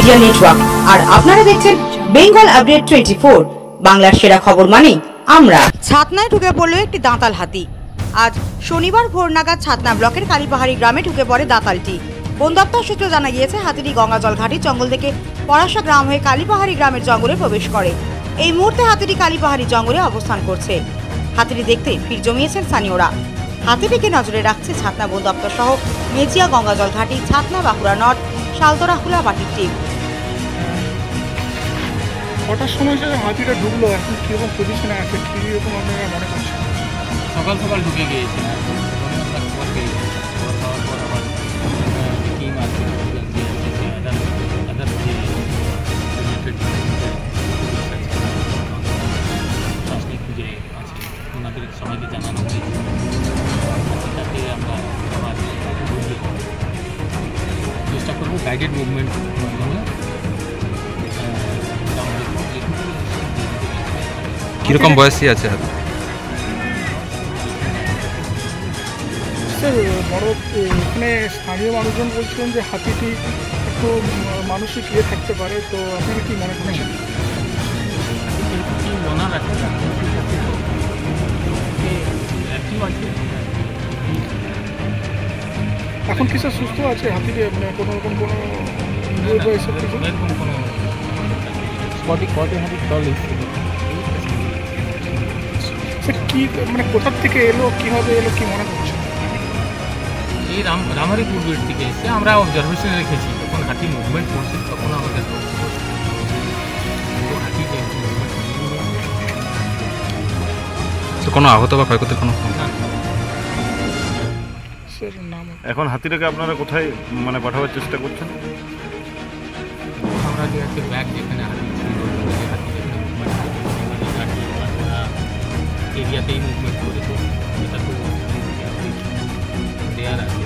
Media network, আর আপনারা দেখছেন Bengal update 24, বাংলার সেরা খবর মানে আমরা। ছাতনায় ঢুকে পড়ল একটি দাঁতাল হাতি। আজ শনিবার ভোর নাগাদ ছাতনা ব্লকের কালীপাহাড়ি গ্রামে ঢুকে পড়ে দাঁতালটি। বন দপ্তর সূত্রে জানা গিয়েছে, হাতিটি গঙ্গাজল ঘাটি জঙ্গল থেকে পরাশা গ্রাম হয়ে কালীপাহাড়ি গ্রামের জঙ্গলে প্রবেশ করে। এই মুহূর্তে হাতিটি কালীপাহাড়ি জঙ্গলে অবস্থান করছে। হাতিটি দেখতে ভিড় জমিয়েছেন স্থানীয়রা। হাতিটিকে নজরে রাখছে ছাতনা বন দপ্তর সহ মেজিয়া, গঙ্গাজল ঘাটি, ছাতনা, বাঁকুড়া নর্থ, শালতরা, হুলাবাটির টিম। কটার সময় যে হাতিটা ঢুকলো, এখন কীরকম পজিশনে আছে, কীরকম আপনারা মনে করছেন? সকাল সকাল ঢুকে গিয়েছে, খবর পেয়েছি। খাওয়ার পর আবার দেখি মার্কেট খুঁজে আছে, ওনাদের সবাইকে জানানো হয়েছে। তাতে আমরা আবার চেষ্টা করবো গাইডেড মুভমেন্ট মাধ্যমে। কিরকম বয়সী আছে হাতি? স্যার, এখানে স্থানীয় মানুষজন বলছিলেন যে হাতিটি একটু মানুষই ঘিরে থাকতে পারে, তো আপনারা কি মনে করছেন? ওনার এখন কি স্যার সুস্থ আছে হাতিটি? মানে কোনো রকম কোনো এরকম কোনো হাতির দল এসেছিল। স্যার কি মানে কোথার থেকে এলো, কীভাবে এলো, কি মনে করছে? এই রামারি পূর্বের দিকে এসে আমরা অবজারভেশনে রেখেছি, যখন হাতি মুভমেন্ট করছে তখন আমাদের হাতি কোনো আহত বা ক্ষয়ক্ষতির কোনো? স্যার নাম এখন হাতিটাকে আপনারা কোথায় মানে পাঠাবার চেষ্টা করছেন? আমরা যে একটা ব্যাগ যেখানে হাতি ছিল, হাতি যেখানে মুভমেন্ট এরিয়াতেই মুভমেন্ট করেছে, এটা তো দেয়ার আছে।